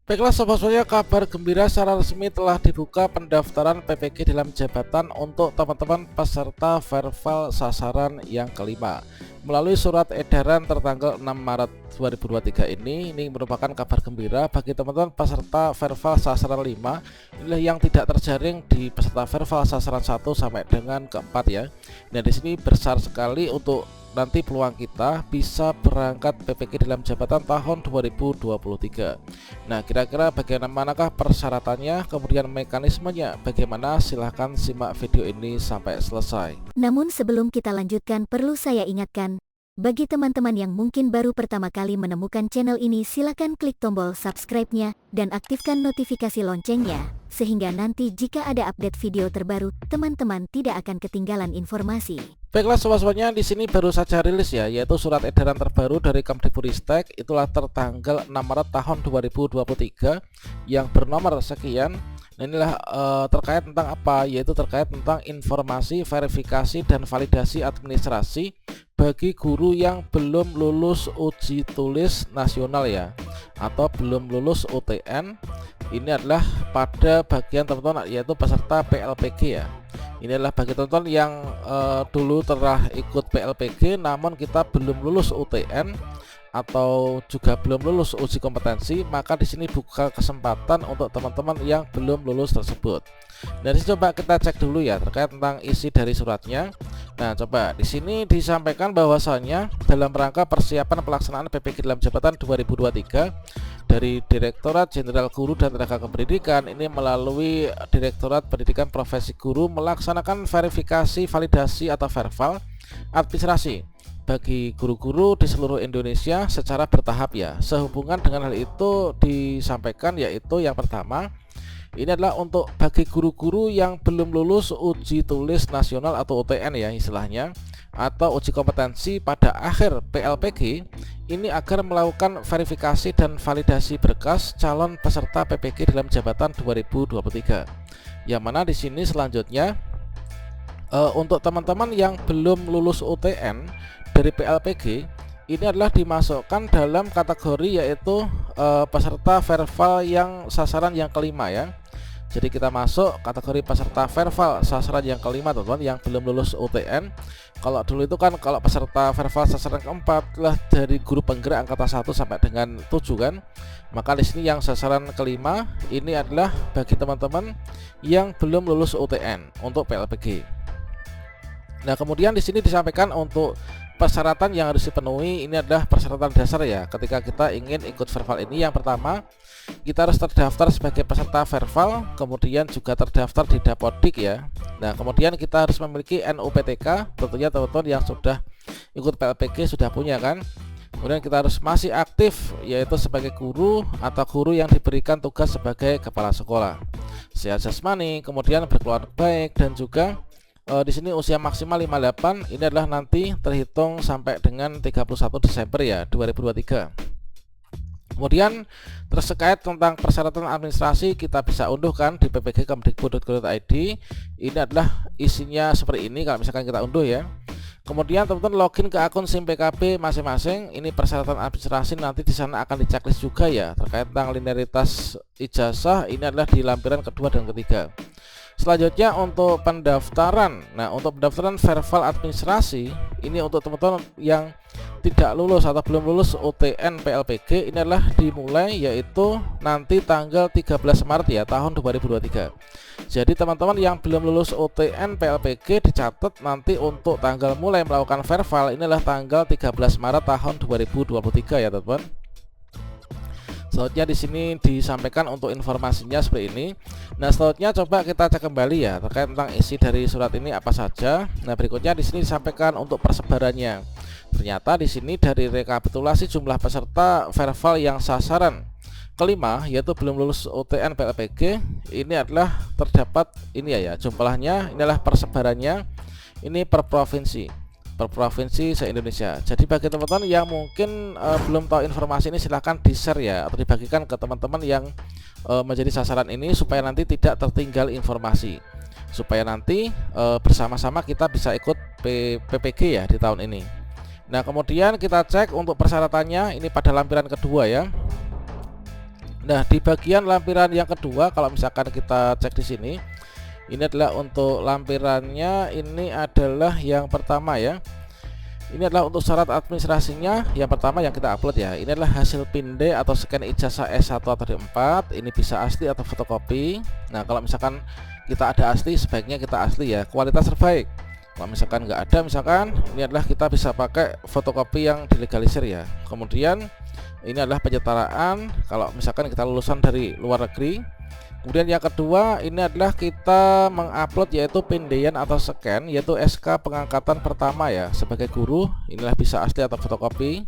Baiklah sobat semuanya, kabar gembira secara resmi telah dibuka pendaftaran PPG dalam jabatan untuk teman-teman peserta Verval sasaran yang kelima. Melalui surat edaran tertanggal 6 Maret 2023 ini merupakan kabar gembira bagi teman-teman peserta Verval sasaran 5 inilah yang tidak terjaring di peserta Verval sasaran 1 sampai dengan keempat ya. Nah, di sini besar sekali untuk nanti peluang kita bisa berangkat PPG dalam jabatan tahun 2023. Nah, kira-kira bagaimanakah persyaratannya, kemudian mekanismenya bagaimana? Silahkan simak video ini sampai selesai. Namun sebelum kita lanjutkan, perlu saya ingatkan, bagi teman-teman yang mungkin baru pertama kali menemukan channel ini, silakan klik tombol subscribe-nya dan aktifkan notifikasi loncengnya, sehingga nanti jika ada update video terbaru, teman-teman tidak akan ketinggalan informasi. Baiklah sobat-sobatnya, di sini baru saja rilis ya, yaitu surat edaran terbaru dari Kemdikbudristek, itulah tertanggal 6 Maret tahun 2023 yang bernomor sekian. Nah, inilah terkait tentang apa? Yaitu terkait tentang informasi, verifikasi, dan validasi administrasi bagi guru yang belum lulus uji tulis nasional ya, atau belum lulus UTN. Ini adalah pada bagian teman-teman yaitu peserta PLPG ya. Ini adalah bagi teman-teman yang dulu telah ikut PLPG namun kita belum lulus UTN atau juga belum lulus uji kompetensi, maka di sini buka kesempatan untuk teman-teman yang belum lulus tersebut. Dari sini coba kita cek dulu ya terkait tentang isi dari suratnya. Nah, coba di sini disampaikan bahwasanya dalam rangka persiapan pelaksanaan PPG dalam jabatan 2023 dari Direktorat Jenderal Guru dan Tenaga Kependidikan ini melalui Direktorat Pendidikan Profesi Guru melaksanakan verifikasi validasi atau verval administrasi bagi guru-guru di seluruh Indonesia secara bertahap ya. Sehubungan dengan hal itu disampaikan yaitu yang pertama, ini adalah untuk bagi guru-guru yang belum lulus uji tulis nasional atau UTN ya istilahnya, atau uji kompetensi pada akhir PLPG ini agar melakukan verifikasi dan validasi berkas calon peserta PPG dalam jabatan 2023. Yang mana di sini selanjutnya untuk teman-teman yang belum lulus UTN dari PLPG ini adalah dimasukkan dalam kategori yaitu peserta verval yang sasaran yang kelima ya. Jadi kita masuk kategori peserta verval sasaran yang kelima teman-teman yang belum lulus UTN. Kalau dulu itu kan kalau peserta verval sasaran keempat lah dari guru penggerak angkatan 1 sampai dengan 7 kan. Maka di sini yang sasaran kelima ini adalah bagi teman-teman yang belum lulus UTN untuk PLPG. Nah, kemudian di sini disampaikan untuk persyaratan yang harus dipenuhi. Ini adalah persyaratan dasar ya ketika kita ingin ikut verval ini. Yang pertama, kita harus terdaftar sebagai peserta verval, kemudian juga terdaftar di Dapodik ya. Nah, kemudian kita harus memiliki NUPTK, tentunya teman-teman yang sudah ikut PLPG sudah punya kan. Kemudian kita harus masih aktif yaitu sebagai guru atau guru yang diberikan tugas sebagai kepala sekolah, sehat jasmani, kemudian berkeluarga baik, dan juga di sini usia maksimal 58. Ini adalah nanti terhitung sampai dengan 31 Desember ya 2023. Kemudian terkait tentang persyaratan administrasi kita bisa unduh kan di ppg.kemdikbud.go.id. Ini adalah isinya seperti ini kalau misalkan kita unduh ya. Kemudian teman-teman login ke akun SIM PKB masing-masing. Ini persyaratan administrasi nanti di sana akan diceklis juga ya terkait tentang linearitas ijazah. Ini adalah di lampiran kedua dan ketiga. Selanjutnya untuk pendaftaran. Nah, untuk pendaftaran verval administrasi ini untuk teman-teman yang tidak lulus atau belum lulus UTN PLPG ini adalah dimulai yaitu nanti tanggal 13 Maret ya tahun 2023. Jadi teman-teman yang belum lulus UTN PLPG dicatat nanti untuk tanggal mulai melakukan verval ini adalah tanggal 13 Maret tahun 2023 ya teman-teman. Selanjutnya di sini disampaikan untuk informasinya seperti ini. Nah, selanjutnya coba kita cek kembali ya terkait tentang isi dari surat ini apa saja. Nah, berikutnya di sini disampaikan untuk persebarannya. Ternyata di sini dari rekapitulasi jumlah peserta verval yang sasaran kelima yaitu belum lulus UTN PLPG ini adalah terdapat ini ya jumlahnya, inilah persebarannya ini per provinsi se-Indonesia. Jadi bagi teman-teman yang mungkin belum tahu informasi ini silahkan di-share ya atau dibagikan ke teman-teman yang menjadi sasaran ini supaya nanti tidak tertinggal informasi, supaya nanti bersama-sama kita bisa ikut PPG ya di tahun ini. Nah, kemudian kita cek untuk persyaratannya ini pada lampiran kedua ya. Nah, di bagian lampiran yang kedua, kalau misalkan kita cek di sini, ini adalah untuk lampirannya, ini adalah yang pertama ya. Ini adalah untuk syarat administrasinya. Yang pertama yang kita upload ya, ini adalah hasil pinde atau scan ijazah S1 atau D4. Ini bisa asli atau fotokopi. Nah, kalau misalkan kita ada asli, sebaiknya kita asli ya, kualitas terbaik. Kalau misalkan nggak ada, misalkan ini adalah kita bisa pakai fotokopi yang dilegalisir ya. Kemudian ini adalah penyetaraan kalau misalkan kita lulusan dari luar negeri. Kemudian yang kedua, ini adalah kita mengupload yaitu pindean atau scan, yaitu SK pengangkatan pertama ya sebagai guru. Inilah bisa asli atau fotokopi.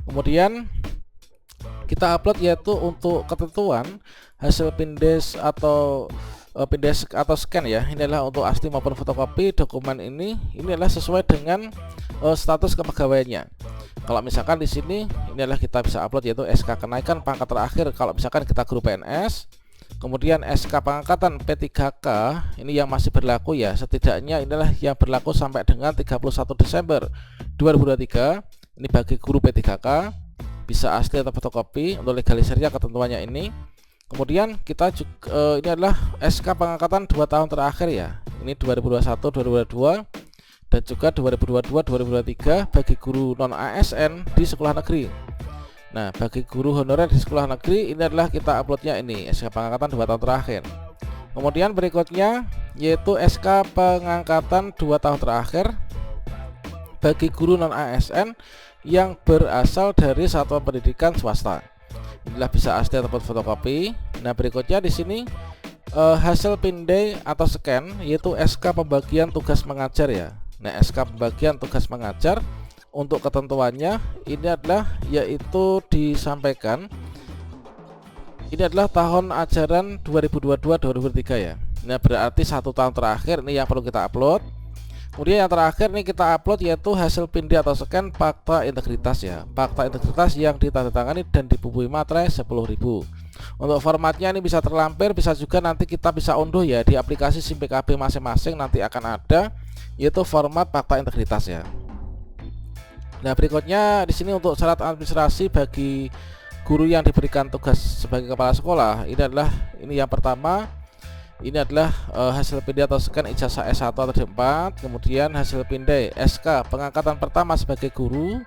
Kemudian kita upload yaitu untuk ketentuan hasil pindes atau pindes atau scan ya. Ini adalah untuk asli maupun fotokopi. Dokumen ini adalah sesuai dengan status kepegawaiannya. Kalau misalkan di sini ini adalah kita bisa upload yaitu SK kenaikan pangkat terakhir kalau misalkan kita guru PNS. Kemudian SK pengangkatan P3K ini yang masih berlaku ya, setidaknya inilah yang berlaku sampai dengan 31 Desember 2023. Ini bagi guru P3K, bisa asli atau fotokopi. Untuk legalisirnya ketentuannya ini. Kemudian kita juga ini adalah SK pengangkatan 2 tahun terakhir ya. Ini 2021 2022 dan juga 2022 2023 bagi guru non ASN di sekolah negeri. Nah, bagi guru honorer di sekolah negeri, ini adalah kita uploadnya ini SK pengangkatan 2 tahun terakhir. Kemudian berikutnya yaitu SK pengangkatan 2 tahun terakhir bagi guru non ASN yang berasal dari satuan pendidikan swasta. Inilah bisa asli ataupun fotokopi. Nah, berikutnya di sini hasil pinde atau scan yaitu SK pembagian tugas mengajar ya. Nah, SK pembagian tugas mengajar untuk ketentuannya ini adalah yaitu disampaikan ini adalah tahun ajaran 2022-2023 ya. Nah, berarti 1 tahun terakhir ini yang perlu kita upload. Kemudian yang terakhir nih kita upload yaitu hasil pinde atau scan fakta integritas ya. Fakta integritas yang ditandatangani dan dibubuhi materai 10.000. Untuk formatnya ini bisa terlampir, bisa juga nanti kita bisa unduh ya di aplikasi SIM PKB masing-masing, nanti akan ada yaitu format fakta integritas ya. Nah, berikutnya di sini untuk syarat administrasi bagi guru yang diberikan tugas sebagai kepala sekolah, ini yang pertama, ini adalah hasil pinde atau scan ijazah S1 atau D4, kemudian hasil pinde SK pengangkatan pertama sebagai guru,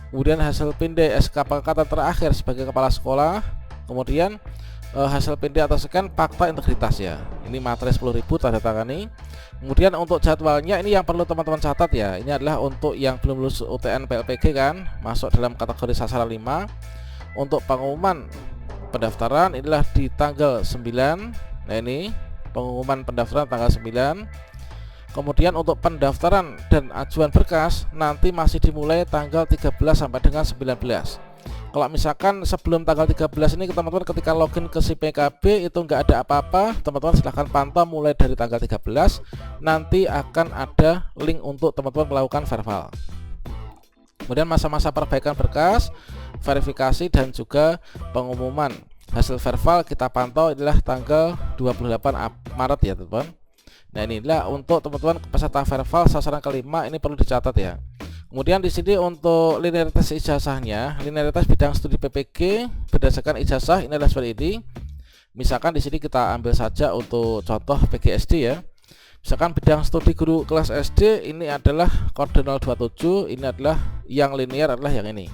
kemudian hasil pinde SK pengangkatan terakhir sebagai kepala sekolah, kemudian hasil pinde atau scan fakta integritas ya. Ini materai 10.000 tanda tangani. Kemudian untuk jadwalnya ini yang perlu teman-teman catat ya. Ini adalah untuk yang belum lulus UTN PLPG kan, masuk dalam kategori sasaran 5. Untuk pengumuman pendaftaran inilah di tanggal 9. Nah, ini pengumuman pendaftaran tanggal 9. Kemudian untuk pendaftaran dan ajuan berkas nanti masih dimulai tanggal 13 sampai dengan 19. Kalau misalkan sebelum tanggal 13 ini teman-teman ketika login ke SIM PKB itu nggak ada apa-apa, teman-teman silahkan pantau mulai dari tanggal 13. Nanti akan ada link untuk teman-teman melakukan verbal. Kemudian masa-masa perbaikan berkas, verifikasi dan juga pengumuman hasil verbal kita pantau adalah tanggal 28 Maret ya teman-teman. Nah, inilah untuk teman-teman peserta verbal sasaran kelima, ini perlu dicatat ya. Kemudian di sini untuk linearitas ijazahnya, linearitas bidang studi PPG berdasarkan ijazah ini adalah seperti ini. Misalkan di sini kita ambil saja untuk contoh PGSD ya. Misalkan bidang studi guru kelas SD ini adalah kode 027, ini adalah yang linear adalah yang ini.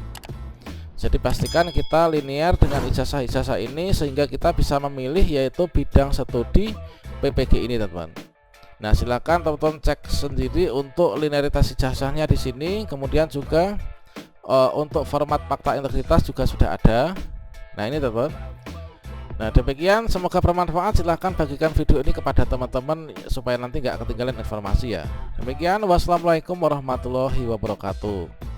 Jadi pastikan kita linear dengan ijazah-ijazah ini sehingga kita bisa memilih yaitu bidang studi PPG ini teman-teman. Nah, silakan teman-teman cek sendiri untuk linearitas ijazahnya di sini. Kemudian juga untuk format fakta integritas juga sudah ada. Nah, ini teman-teman. Nah, demikian, semoga bermanfaat. Silahkan bagikan video ini kepada teman-teman supaya nanti nggak ketinggalan informasi ya. Demikian, wassalamualaikum warahmatullahi wabarakatuh.